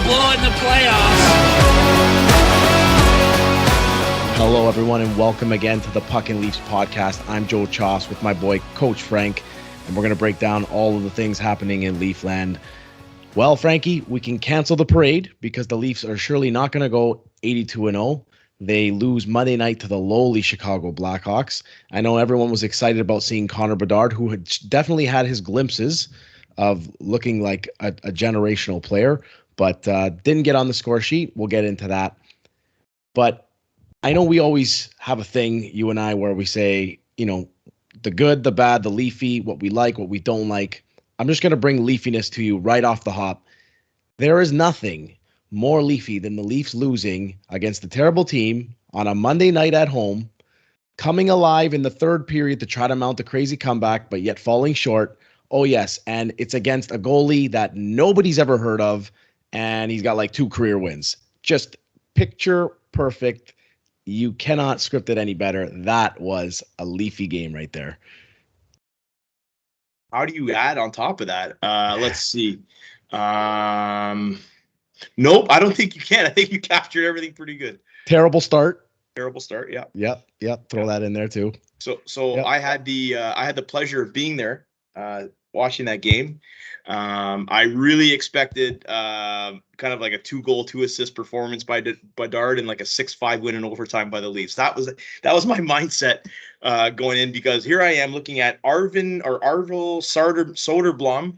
blow it in the playoffs. Hello, everyone, and welcome again to the Pucken Leafs Podcast. I'm Joe Choss with my boy, Coach Frank, and we're going to break down all of the things happening in Leafland. Well, Frankie, we can cancel the parade because the Leafs are surely not going to go 82-0. They lose Monday night to the lowly Chicago Blackhawks. I know everyone was excited about seeing Connor Bedard, who had definitely had his glimpses of looking like a generational player, but didn't get on the score sheet. We'll get into that. But I know we always have a thing, you and I, where we say, you know, the good, the bad, the Leafy, what we like, what we don't like. I'm just going to bring Leafiness to you right off the hop. There is nothing more Leafy than the Leafs losing against a terrible team on a Monday night at home, coming alive in the third period to try to mount a crazy comeback, but yet falling short. Oh, yes, and it's against a goalie that nobody's ever heard of, and he's got like 2 career wins. Just picture perfect. You cannot script it any better. That was a Leafy game right there. How do you add on top of that? Let's see. Nope, I don't think you can. I think you captured everything pretty good. Terrible start. Yeah. Yep. Throw that in there too. So Yep. I had the pleasure of being there, watching that game. I really expected kind of like a 2-goal, 2-assist performance by Bedard and like a 6-5 win in overtime by the Leafs. That was my mindset going in, because here I am looking at Arvill Soderblom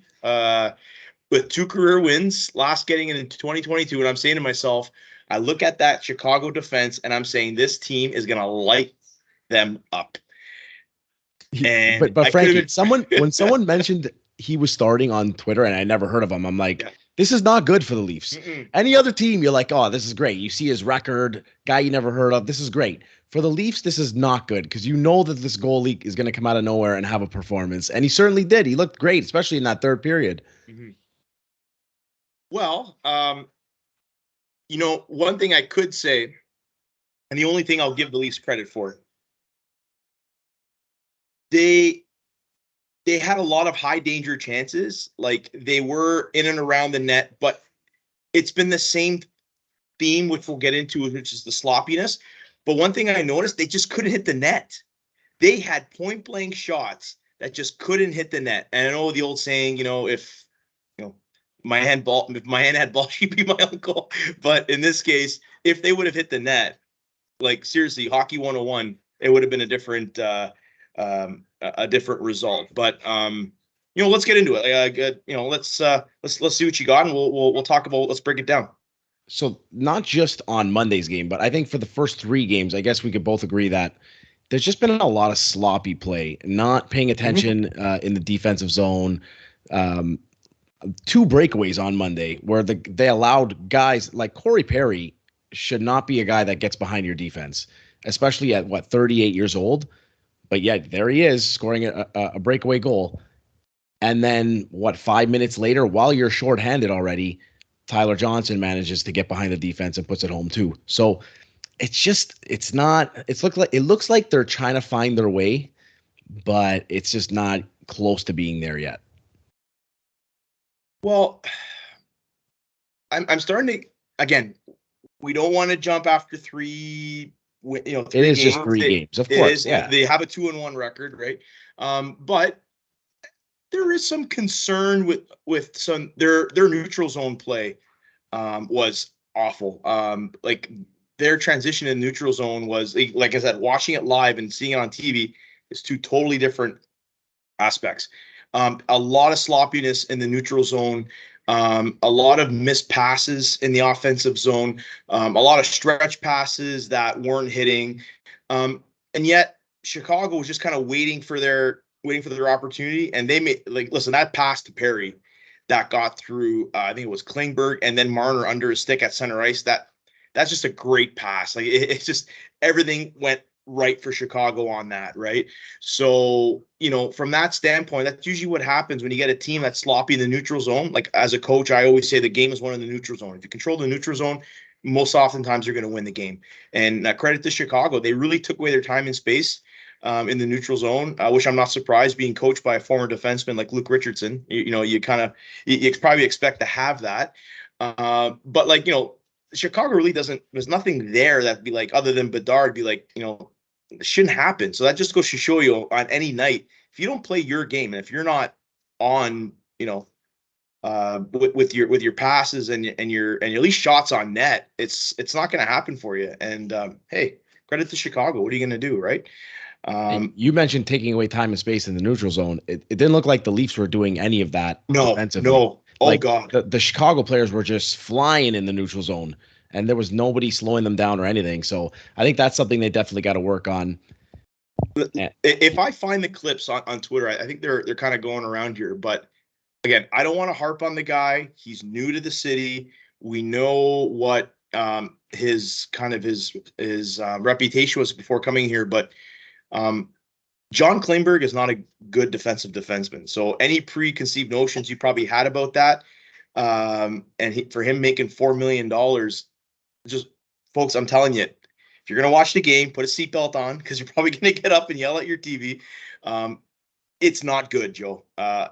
with 2 career wins, last getting it in 2022, and I'm saying to myself, I look at that Chicago defense and I'm saying this team is going to light them up. And but Frankie, when someone mentioned he was starting on Twitter and I never heard of him, I'm like, This is not good for the Leafs. Any other team, you're like, oh, this is great. You see his record, guy you never heard of. This is great. For the Leafs, this is not good because you know that this goalie is going to come out of nowhere and have a performance. And he certainly did. He looked great, especially in that third period. Mm-hmm. Well, one thing I could say, and the only thing I'll give the Leafs credit for, they had a lot of high danger chances. Like, they were in and around the net, but it's been the same theme, which we'll get into, which is the sloppiness. But one thing I noticed, they just couldn't hit the net. They had point blank shots that just couldn't hit the net. And I know the old saying, if my hand had ball, she'd be my uncle. But in this case, if they would have hit the net, like seriously, hockey 101, it would have been a different result. But let's get into it. Let's see what you got, and we'll talk about. Let's break it down. So not just on Monday's game, but I think for the first 3 games, I guess we could both agree that there's just been a lot of sloppy play, not paying attention in the defensive zone. 2 breakaways on Monday where they allowed guys like Corey Perry should not be a guy that gets behind your defense, especially at 38 years old. But yet there he is scoring a breakaway goal. And then 5 minutes later, while you're shorthanded already, Tyler Johnson manages to get behind the defense and puts it home too. So it looks like they're trying to find their way, but it's just not close to being there yet. Well, I'm starting to, again, we don't want to jump after 3 3 it is games. Just 3 games, of course. Yeah. They have a 2-1 record, right? But there is some concern with some their neutral zone play was awful. Like, their transition in neutral zone was, like I said, watching it live and seeing it on TV is 2 totally different aspects. A lot of sloppiness in the neutral zone, a lot of missed passes in the offensive zone, a lot of stretch passes that weren't hitting. And yet Chicago was just kind of waiting for their opportunity. And they made, that pass to Perry that got through, I think it was Klingberg and then Marner under his stick at center ice. That's just a great pass. Like, it's just, everything went right for Chicago on that, right? So, from that standpoint, that's usually what happens when you get a team that's sloppy in the neutral zone. Like, as a coach, I always say the game is won in the neutral zone. If you control the neutral zone, most oftentimes you're going to win the game. And credit to Chicago. They really took away their time and space in the neutral zone, which I'm not surprised, being coached by a former defenseman like Luke Richardson. You probably expect to have that. But like, Chicago really there's nothing there that'd be like, other than Bedard, be like, it shouldn't happen. So that just goes to show you on any night, if you don't play your game and if you're not on, with your passes and your at least shots on net, it's not going to happen for you. And hey, credit to Chicago. What are you going to do, right? You mentioned taking away time and space in the neutral zone. It didn't look like the Leafs were doing any of that defensively. No. Oh, like, God. The Chicago players were just flying in the neutral zone, and there was nobody slowing them down or anything. So I think that's something they definitely got to work on. If I find the clips on Twitter, I think they're kind of going around here. But again, I don't want to harp on the guy. He's new to the city. We know what his reputation was before coming here, but John Klingberg is not a good defensive defenseman. So any preconceived notions you probably had about that, for him making $4 million, just folks, I'm telling you, if you're going to watch the game, put a seatbelt on, because you're probably going to get up and yell at your TV. It's not good, Joe.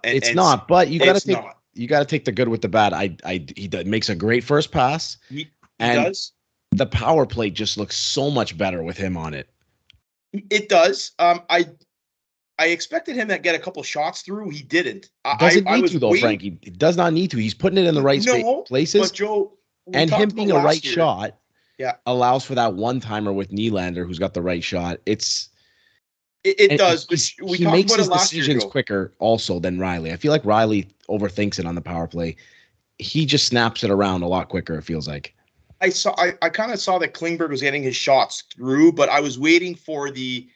It's not, but you got to take the good with the bad. He makes a great first pass. He does. The power play just looks so much better with him on it. It does. I expected him to get a couple shots through. He didn't. Doesn't need to, though, Frankie. He does not need to. He's putting it in the right places. But Joe, and him being a right shot allows for that one-timer with Nylander, who's got the right shot. It does. But he makes his decisions quicker also than Riley. I feel like Riley overthinks it on the power play. He just snaps it around a lot quicker, it feels like. I kind of saw that Klingberg was getting his shots through, but I was waiting for the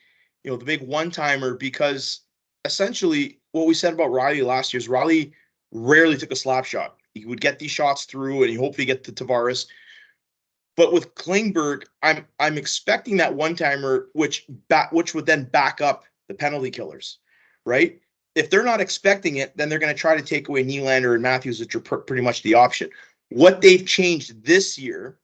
big one-timer, because essentially what we said about Riley last year is Riley rarely took a slap shot. He would get these shots through and he hopefully get to Tavares. But with Klingberg, I'm expecting that one-timer, which would then back up the penalty killers, right? If they're not expecting it, then they're going to try to take away Nylander and Matthews, which are pretty much the option. What they've changed this year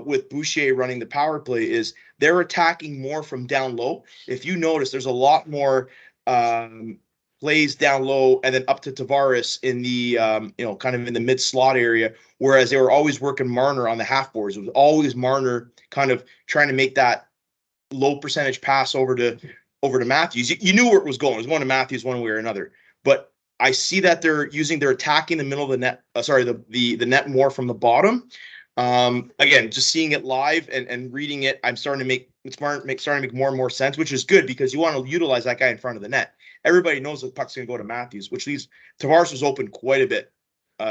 with Boucher running the power play is they're attacking more from down low. If you notice, there's a lot more plays down low and then up to Tavares in the kind of in the mid slot area, whereas they were always working Marner on the half boards. It was always Marner kind of trying to make that low percentage pass over to Matthews. You knew where it was going. It was going to Matthews one way or another. But I see that they're attacking the middle of the net. The net more from the bottom. Again, just seeing it live and reading it, I'm starting to make more and more sense, which is good, because you want to utilize that guy in front of the net. Everybody knows the puck's going to go to Matthews, which leaves Tavares was open quite a bit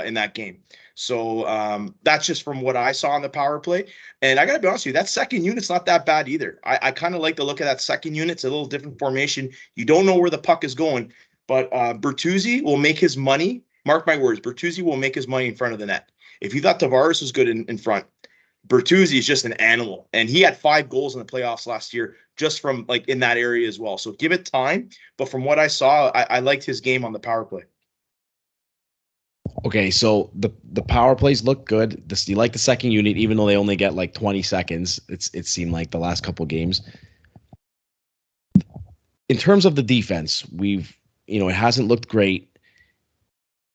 in that game. So that's just from what I saw on the power play. And I got to be honest with you, that second unit's not that bad either. I kind of like the look of that second unit. It's a little different formation. You don't know where the puck is going, but Bertuzzi will make his money. Mark my words, Bertuzzi will make his money in front of the net. If you thought Tavares was good in front, Bertuzzi is just an animal. And he had 5 goals in the playoffs last year just from like in that area as well. So give it time. But from what I saw, I liked his game on the power play. Okay, so the power plays look good. You like the second unit, even though they only get like 20 seconds. It seemed like the last couple games. In terms of the defense, it hasn't looked great.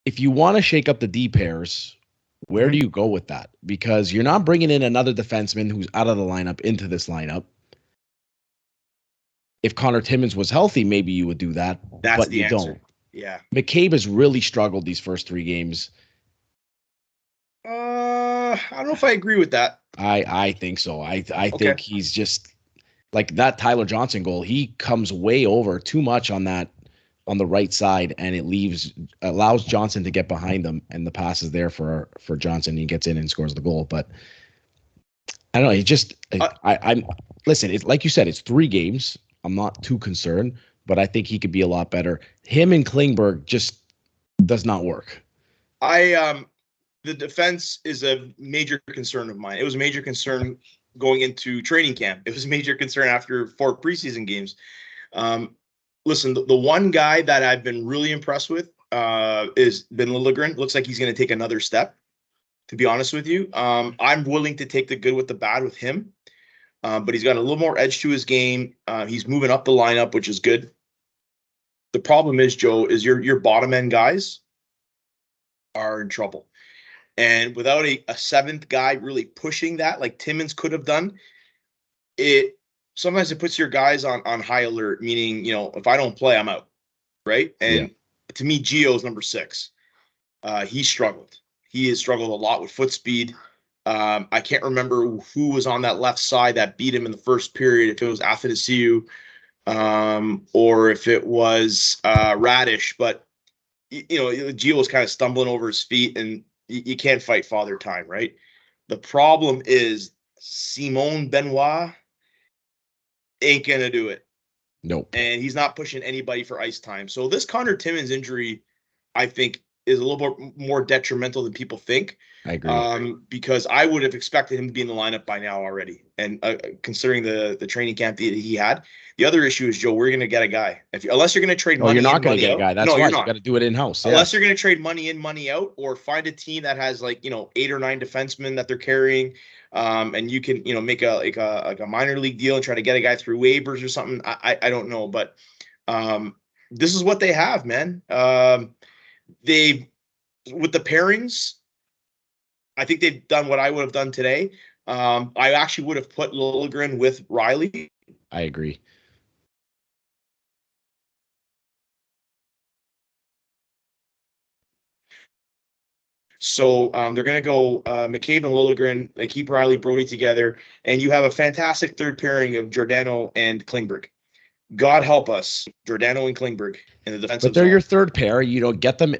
If you want to shake up the D pairs, where do you go with that? Because you're not bringing in another defenseman who's out of the lineup into this lineup. If Connor Timmins was healthy, maybe you would do that. That's but you answer. Don't. Yeah. McCabe has really struggled these first 3 games. I don't know if I agree with that. I think so. I think he's just like that Tyler Johnson goal. He comes way over too much on the right side, and it allows Johnson to get behind them, and the pass is there for Johnson. He gets in and scores the goal. But I don't know. He just I'm listen. It's like you said. It's 3 games. I'm not too concerned, but I think he could be a lot better. Him and Klingberg just does not work. The defense is a major concern of mine. It was a major concern going into training camp. It was a major concern after 4 preseason games. Listen, the one guy that I've been really impressed with is Ben Liljegren. Looks like he's going to take another step, to be honest with you. I'm willing to take the good with the bad with him, but he's got a little more edge to his game. He's moving up the lineup, which is good. The problem is, Joe, is your bottom end guys are in trouble. And without a seventh guy really pushing that, like Timmins could have done, it sometimes it puts your guys on high alert, meaning, if I don't play, I'm out, right? And to me, Gio's number 6. He struggled. He has struggled a lot with foot speed. I can't remember who was on that left side that beat him in the first period, if it was Athanasiou, or if it was Radish, but Gio was kind of stumbling over his feet, and you can't fight Father Time, right? The problem is Simon Benoit ain't gonna do it. Nope. And he's not pushing anybody for ice time. So this Connor Timmins injury, I think, is a little bit more detrimental than people think. I agree. Because I would have expected him to be in the lineup by now already. And considering the training camp that he had, the other issue is, Joe, we're going to get a guy. Unless you're going to trade money in, you're not going to money get out. a guy. That's No, why you're you not. got to do it in-house. Unless you're going to trade money in, money out, or find a team that has 8 or 9 defensemen that they're carrying, and you can make a minor league deal and try to get a guy through waivers or something. I don't know, but this is what they have, man. They with the pairings, I think they've done what I would have done today. I actually would have put Liljegren with Riley. I agree. So they're going to go McCabe and Liljegren. They keep Riley Brody together, and you have a fantastic third pairing of Giordano and Klingberg. God help us, Giordano and Klingberg in the defensive But they're zone. your third pair. Get them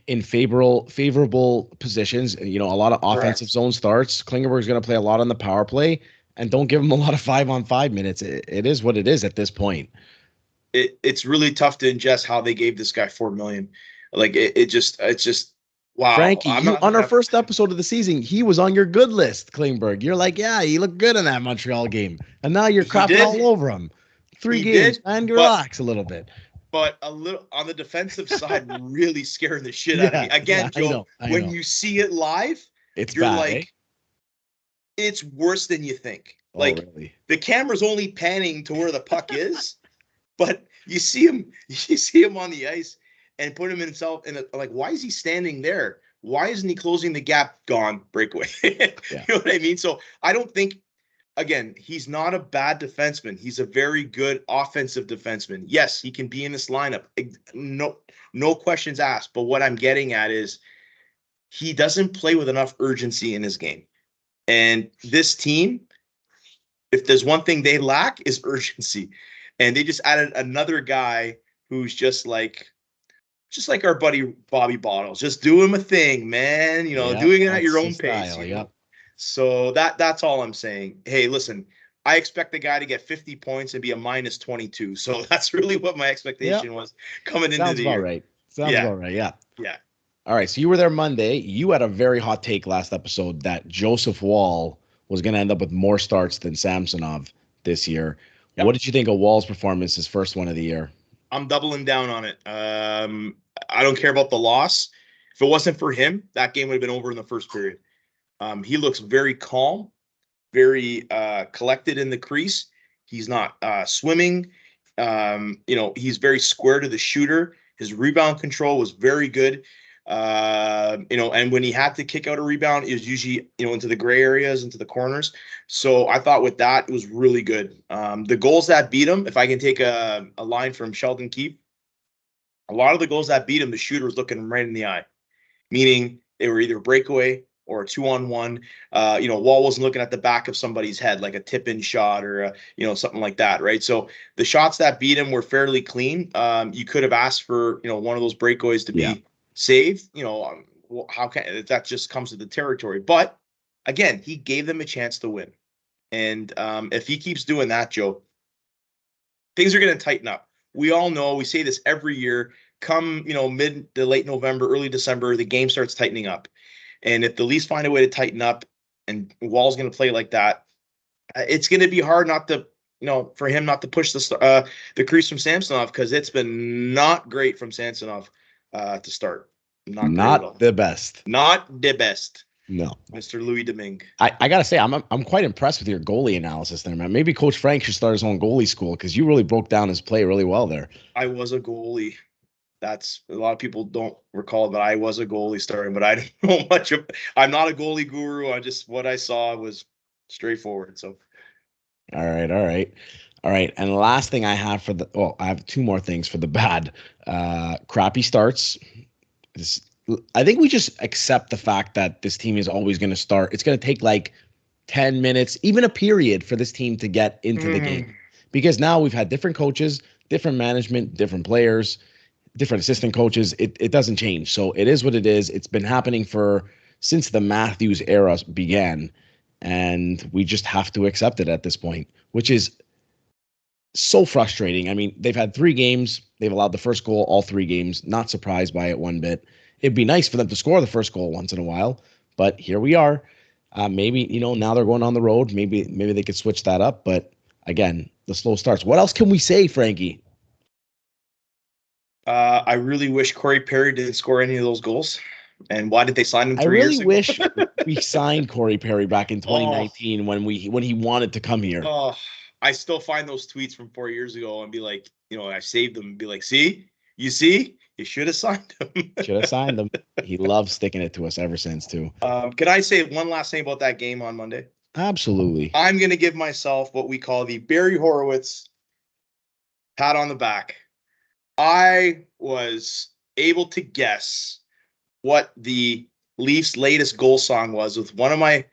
in favorable positions. A lot of offensive zone starts. Klingberg's going to play a lot on the power play, and don't give him a lot of 5-on-5 minutes. It is what it is at this point. It's really tough to ingest how they gave this guy $4 million. It's just wow. Frankie, on our first episode of the season, he was on your good list, Klingberg. You're like, yeah, he looked good in that Montreal game, and now you're crapping all over him. 3 games, and relax a little bit. But a little on the defensive side, really scaring the shit out of me. Again, Joe, when you see it live, you're bad, like, it's worse than you think. Really? The camera's only panning to where the puck is, but you see him on the ice and put him himself in why is he standing there? Why isn't he closing the gap? Gone, breakaway. You know what I mean? So I don't think. Again, he's not a bad defenseman. He's a very good offensive defenseman. Yes, he can be in this lineup. No questions asked. But what I'm getting at is he doesn't play with enough urgency in his game. And this team, if there's one thing they lack, is urgency. And they just added another guy who's just like our buddy Bobby Bottles. Just do him a thing, man. Doing it at your own pace. So that's all I'm saying. Hey, listen, I expect the guy to get 50 points and be a minus 22. So that's really what my expectation was coming into the year. Sounds about right. Yeah. Yeah. All right. So you were there Monday. You had a very hot take last episode that Joseph Woll was going to end up with more starts than Samsonov this year. Yep. What did you think of Woll's performance, his first one of the year? I'm doubling down on it. I don't care about the loss. If it wasn't for him, that game would have been over in the first period. He looks very calm, very collected in the crease. He's not swimming. He's very square to the shooter. His rebound control was very good. And when he had to kick out a rebound, it was usually, into the gray areas, into the corners. So I thought with that, it was really good. The goals that beat him, if I can take a line from Sheldon Keefe, a lot of the goals that beat him, the shooter was looking him right in the eye, meaning they were either breakaway or a 2-on-1. Woll wasn't looking at the back of somebody's head, like a tip-in shot or something like that, right? So the shots that beat him were fairly clean. You could have asked for one of those breakaways to be saved. How can that just comes with the territory? But again, he gave them a chance to win, and if he keeps doing that, Joe, things are going to tighten up. We all know. We say this every year. Come mid to late November, early December, the game starts tightening up. And if the Leafs find a way to tighten up and Woll's going to play like that, it's going to be hard not to, for him not to push the crease from Samsonov, because it's been not great from Samsonov to start. Not the best. Not the best. No. Mr. Louis Domingue. I got to say, I'm quite impressed with your goalie analysis there, man. Maybe Coach Frank should start his own goalie school, because you really broke down his play really well there. I was a goalie. That's a lot of people don't recall that I was a goalie starting, but I don't know much of. I'm not a goalie guru. I just what I saw was straightforward. So All right, all right. All right. And the last thing I have for the I have two more things for the bad. Crappy starts. This, I think we just accept the fact that this team is always going to start. It's going to take like 10 minutes, even a period for this team to get into the game. Because now we've had different coaches, different management, different players, different assistant coaches. It doesn't change. So it is what it is. It's been happening since the Matthews era began. And we just have to accept it at this point, which is so frustrating. I mean, they've had 3 games. They've allowed the first goal all 3 games. Not surprised by it one bit. It'd be nice for them to score the first goal once in a while, but here we are. Maybe, now they're going on the road. Maybe they could switch that up. But again, the slow starts. What else can we say, Frankie? I really wish Corey Perry didn't score any of those goals. And why did they sign him 3 years ago? I really wish we signed Corey Perry back in 2019 when he wanted to come here. Oh, I still find those tweets from 4 years ago and be like, I saved them and be like, see, you should have signed him. Should have signed him. He loves sticking it to us ever since too. Can I say one last thing about that game on Monday? Absolutely. I'm going to give myself what we call the Barry Horowitz pat on the back. I was able to guess what the Leafs' latest goal song was with one of my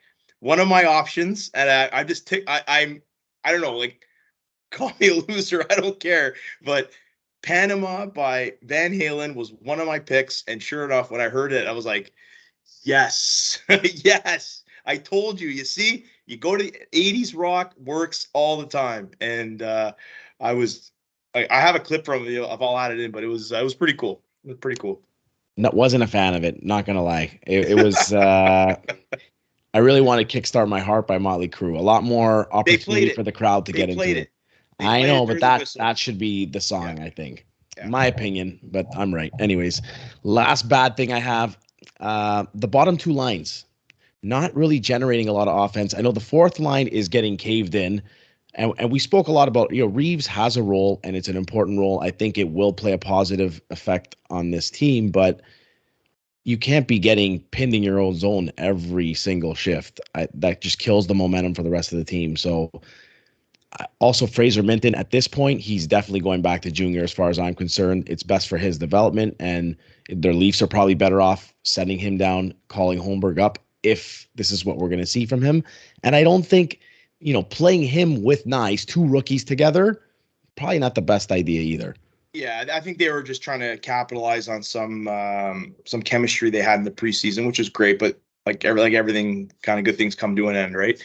options, and I just I don't know, like, call me a loser, I don't care, but Panama by Van Halen was one of my picks, and sure enough, when I heard it, I was like, yes, yes, I told you. You see, you go to 80s rock, works all the time, and I have a clip from it. I've all added in, but it was pretty cool. It was pretty cool. No, wasn't a fan of it. Not gonna lie, it was. I really wanted "Kickstart My Heart" by Motley Crue. A lot more opportunity for the crowd to get into it. I know, but that should be the song. Yeah. I think, my opinion, but I'm right. Anyways, last bad thing I have: the bottom 2 lines not really generating a lot of offense. I know the 4th line is getting caved in. And we spoke a lot about, Reeves has a role, and it's an important role. I think it will play a positive effect on this team, but you can't be getting pinned in your own zone every single shift. That just kills the momentum for the rest of the team. So also Fraser Minton, at this point, he's definitely going back to junior as far as I'm concerned. It's best for his development, and their Leafs are probably better off setting him down, calling Holmberg up, if this is what we're going to see from him. And I don't think playing him with Nyes, 2 rookies together, probably not the best idea either. Yeah, I think they were just trying to capitalize on some chemistry they had in the preseason, which is great. But like everything, kind of good things come to an end, right?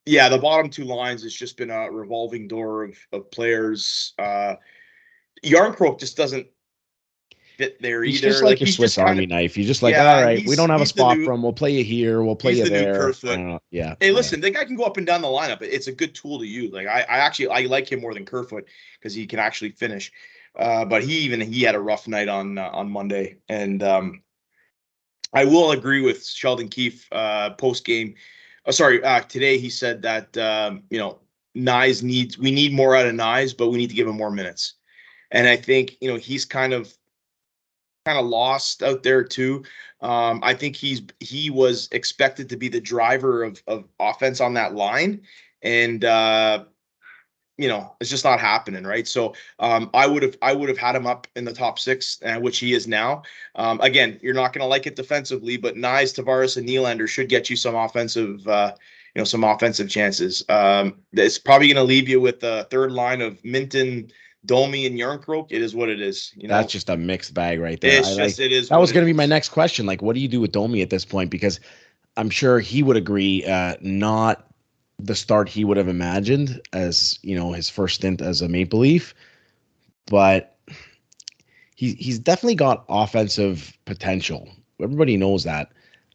Yeah, the bottom 2 lines has just been a revolving door of players. Yarncroke just doesn't fit there either. He's just like your Swiss Army knife. You're just like, all right, we don't have a spot for him. We'll play you here. We'll play you there. Yeah. Hey, listen, the guy can go up and down the lineup. It's a good tool to use. Like I like him more than Kerfoot because he can actually finish. But he had a rough night on Monday, and I will agree with Sheldon Keefe post game. Today he said that Nyes we need more out of Nyes, but we need to give him more minutes. And I think he's kind of lost out there too. I think he was expected to be the driver of offense on that line, and it's just not happening, right? So I would have had him up in the top 6, which he is now. Again, you're not going to like it defensively, but Nyes, Tavares, and Nylander should get you some offensive chances. It's probably going to leave you with the 3rd line of Minton, Domi, and Yarncroke. It is what it is. That's just a mixed bag right there. It is. That was going to be my next question. Like, what do you do with Domi at this point? Because I'm sure he would agree, not the start he would have imagined as his first stint as a Maple Leaf, but he's definitely got offensive potential. Everybody knows that.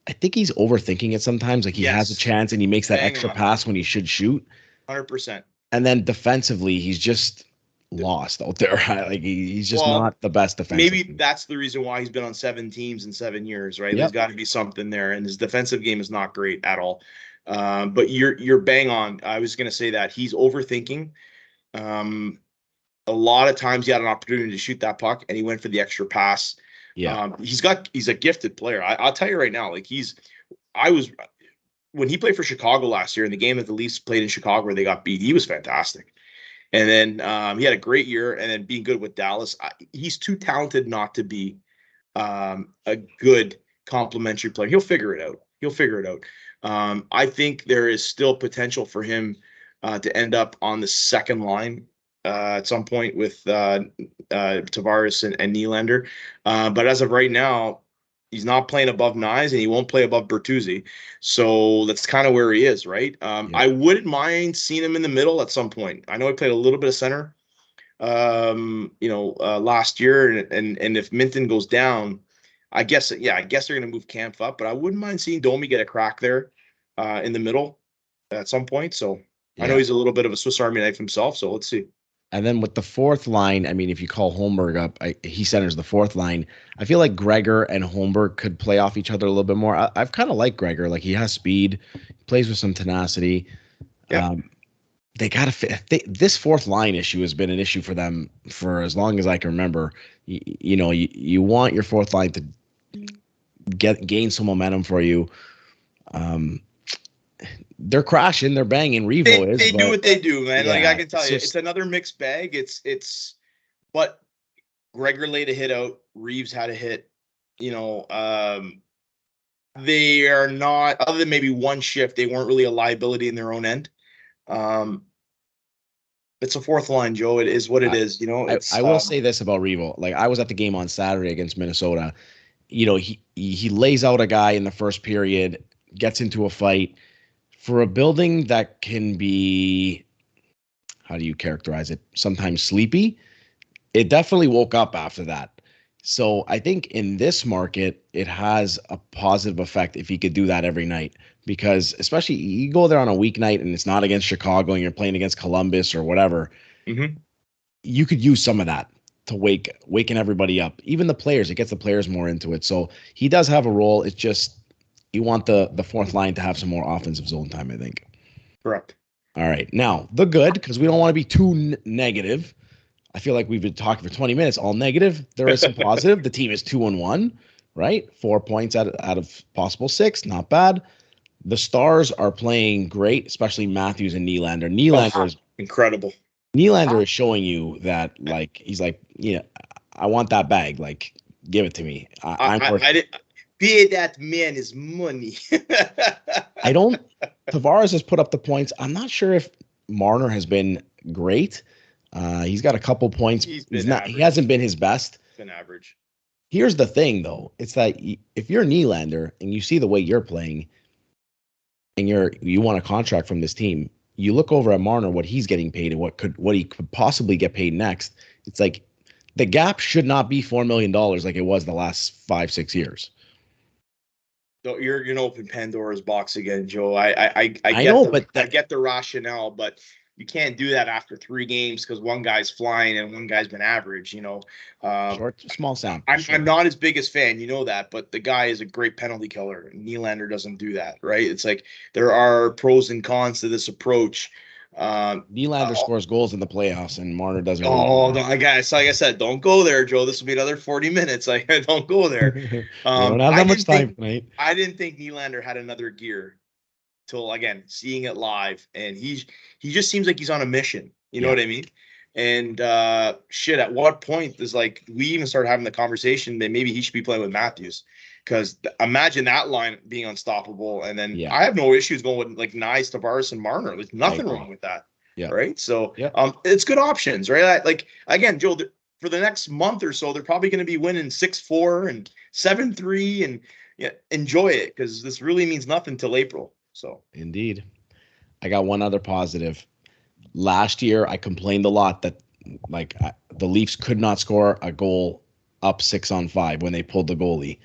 I think he's overthinking it sometimes. Like, he has a chance and he makes that extra pass when he should shoot. 100%. And then defensively, he's just lost out there. Like, he's just not the best defensive. Maybe that's the reason why he's been on 7 teams in 7 years, right? Yep. There's got to be something there, and his defensive game is not great at all. But you're bang on. I was going to say that he's overthinking. a lot of times he had an opportunity to shoot that puck and he went for the extra pass. Yeah. He's a gifted player. I'll tell you right now, like when he played for Chicago last year in the game that the Leafs played in Chicago where they got beat, he was fantastic. And then he had a great year, and then being good with Dallas. He's too talented not to be a good complementary player. He'll figure it out. I think there is still potential for him to end up on the second line at some point with Tavares and Nylander. But as of right now, he's not playing above Nyes, and he won't play above Bertuzzi. So that's kind of where he is, right? I wouldn't mind seeing him in the middle at some point. I know he played a little bit of center, last year, and if Minton goes down, I guess they're going to move Kampf up, but I wouldn't mind seeing Domi get a crack there in the middle at some point. So I know he's a little bit of a Swiss Army knife himself, so let's see. And then with the fourth line, I mean, if you call Holmberg up, he centers the fourth line. I feel like Gregor and Holmberg could play off each other a little bit more. I've kind of liked Gregor. Like, he has speed, plays with some tenacity. Yeah. They got to fit. This fourth line issue has been an issue for them for as long as I can remember. You want your fourth line to gain some momentum for you. They're crashing, they're banging. Revo they do what they do, man. Yeah, like I can tell you, it's another mixed bag. But Gregor laid a hit out. Reeves had a hit. They are not, other than maybe one shift, they weren't really a liability in their own end. It's a fourth line, Joe. It is what it is. I will say this about Revo. Like, I was at the game on Saturday against Minnesota. He lays out a guy in the first period, gets into a fight. For a building that can be, how do you characterize it? Sometimes sleepy. It definitely woke up after that. So I think in this market, it has a positive effect if he could do that every night, because especially you go there on a weeknight and it's not against Chicago and you're playing against Columbus or whatever. Mm-hmm. You could use some of that to waking everybody up. Even the players, it gets the players more into it. So he does have a role. It's just, you want the fourth line to have some more offensive zone time, I think. Correct. All right. Now, the good, because we don't want to be too negative. I feel like we've been talking for 20 minutes, all negative. There is some positive. The team is 2-1, right? 4 points out of possible 6. Not bad. The Stars are playing great, especially Matthews and Nylander. Nylander is incredible. Nylander is showing you that, like, he's like, I want that bag. Like, give it to me. Pay that man his money. Tavares has put up the points. I'm not sure if Marner has been great. He's got a couple points. He hasn't been his best. He's been average. Here's the thing, though. It's that if you're Nylander and you see the way you're playing and you want a contract from this team, you look over at Marner, what he's getting paid and what he could possibly get paid next. It's like the gap should not be $4 million like it was the last 5-6 years. So you're gonna open Pandora's box again, Joe. I get the rationale, but you can't do that after 3 games because one guy's flying and one guy's been average. Short, small sound. I'm not his biggest fan, that, but the guy is a great penalty killer. Nylander doesn't do that, right? It's like there are pros and cons to this approach. Nylander scores goals in the playoffs, and Marner doesn't. Like I said, don't go there, Joe. This will be another 40 minutes. Like, don't go there. We don't have that much time tonight. I didn't think Nylander had another gear till, again, seeing it live, and he just seems like he's on a mission. You know what I mean? And at what point does, like, we even start having the conversation that maybe he should be playing with Matthews? Because imagine that line being unstoppable. And then I have no issues going with, like, Nyes, Tavares, and Marner. There's nothing wrong with that. Yeah. Right. So it's good options, right? Like, again, Joe, for the next month or so, they're probably going to be winning 6-4 and 7-3 and enjoy it, because this really means nothing till April. So indeed. I got one other positive. Last year, I complained a lot that, like, the Leafs could not score a goal up 6-on-5 when they pulled the goalie.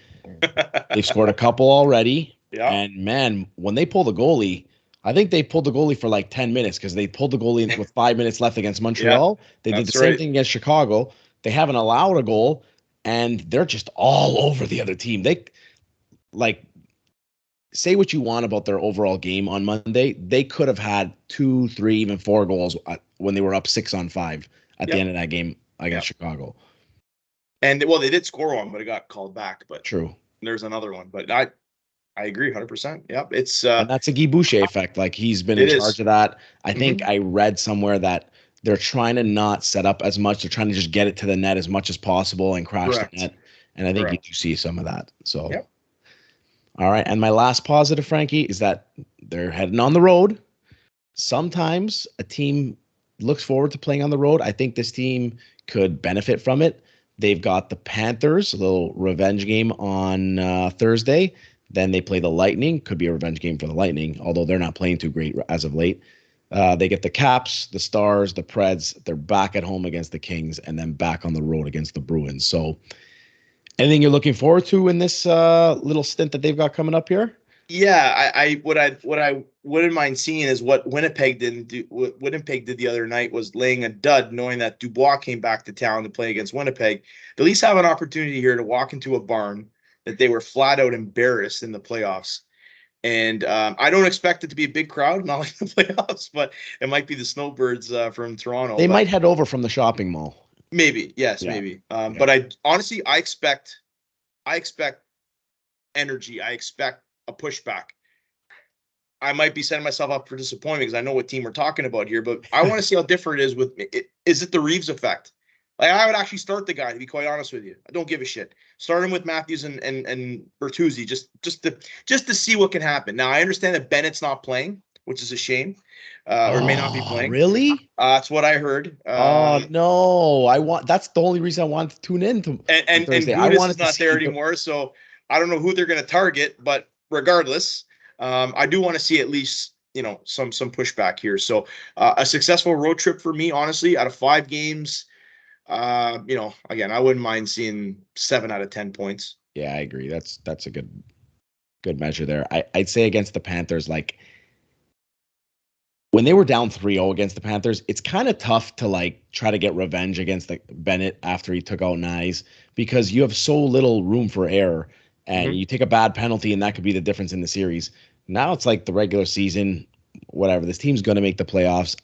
They've scored a couple already. Yeah. And, man, when they pull the goalie, I think they pulled the goalie for like 10 minutes because they pulled the goalie with 5 minutes left against Montreal. They did the same thing against Chicago. They haven't allowed a goal, and they're just all over the other team. They, like, say what you want about their overall game on Monday. They could have had 2, 3, even 4 goals when they were up 6-on-5 at the end of that game against Chicago. And well, they did score one, but it got called back. But True. There's another one. But I agree 100%. Yep. It's and that's a Guy Boucher effect. Like he's been in charge of that. I think I read somewhere that they're trying to not set up as much. They're trying to just get it to the net as much as possible and crash the net. And I think you do see some of that. So, all right. And my last positive, Frankie, is that they're heading on the road. Sometimes a team looks forward to playing on the road. I think this team could benefit from it. They've got the Panthers, a little revenge game on Thursday. Then they play the Lightning. Could be a revenge game for the Lightning, although they're not playing too great as of late. They get the Caps, the Stars, the Preds. They're back at home against the Kings, and then back on the road against the Bruins. So anything you're looking forward to in this little stint that they've got coming up here? Yeah, what I wouldn't mind seeing is what Winnipeg didn't do. What Winnipeg did the other night was laying a dud, knowing that Dubois came back to town to play against Winnipeg. They at least have an opportunity here to walk into a barn that they were flat out embarrassed in the playoffs. And I don't expect it to be a big crowd, not like the playoffs, but it might be the Snowbirds from Toronto. They might head over from the shopping mall. Maybe, yes, maybe. But I honestly, I expect energy. I expect a pushback. I might be setting myself up for disappointment because I know what team we're talking about here, but I want to see how different it is with it. Is it the Reeves effect? Like I would actually start the guy, to be quite honest with you. I don't give a shit. Start him with Matthews and Bertuzzi just to see what can happen. Now I understand that Bennett's not playing, which is a shame, or may not be playing. Really? That's what I heard. No! That's the only reason I wanted to tune in to. And Budis is not there anymore, so I don't know who they're going to target. But regardless, I do want to see at least some pushback here. So a successful road trip for me, honestly, out of 5 games. Again, I wouldn't mind seeing 7 out of 10 points. Yeah, I agree. That's a good measure there. I'd say against the Panthers, like when they were down 3-0 against the Panthers, it's kind of tough to like try to get revenge against the Bennett after he took out Nyes because you have so little room for error and you take a bad penalty and that could be the difference in the series. Now it's like the regular season, whatever. This team's going to make the playoffs.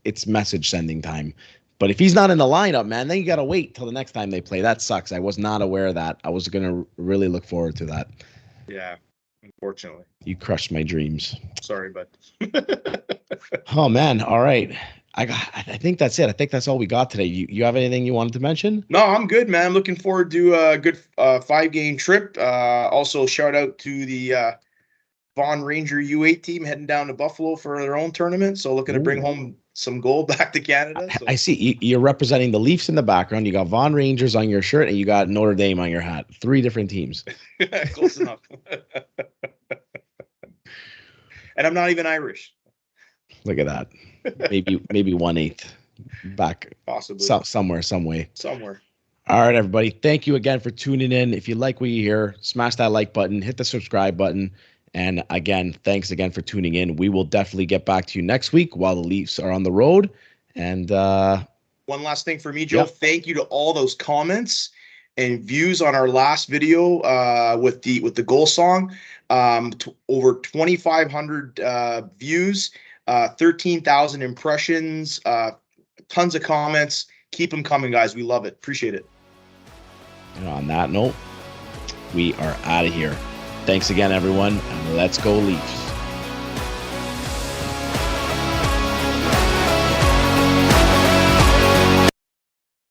It's message sending time. But if he's not in the lineup, man, then you got to wait till the next time they play. That sucks. I was not aware of that. I was going to really look forward to that. Yeah, unfortunately. You crushed my dreams. Sorry, bud. Oh, man. All right. I think that's it. I think that's all we got today. You have anything you wanted to mention? No, I'm good, man. I'm looking forward to a good 5-game trip. Also, shout out to the Vaughan Ranger U8 team heading down to Buffalo for their own tournament. So looking to bring home some gold back to Canada. So. I see you're representing the Leafs in the background. You got Vaughan Rangers on your shirt and you got Notre Dame on your hat. 3 different teams. Close enough. And I'm not even Irish. Look at that. Maybe 1/8 back. Possibly. Somewhere, some way. Somewhere. All right, everybody. Thank you again for tuning in. If you like what you hear, smash that like button, hit the subscribe button. And again, thanks again for tuning in. We will definitely get back to you next week while the Leafs are on the road. And one last thing for me, Joe. Yep. Thank you to all those comments and views on our last video with the goal song. Over 2,500 views, 13,000 impressions, tons of comments. Keep them coming, guys. We love it. Appreciate it. And on that note, we are out of here. Thanks again, everyone, and let's go Leafs.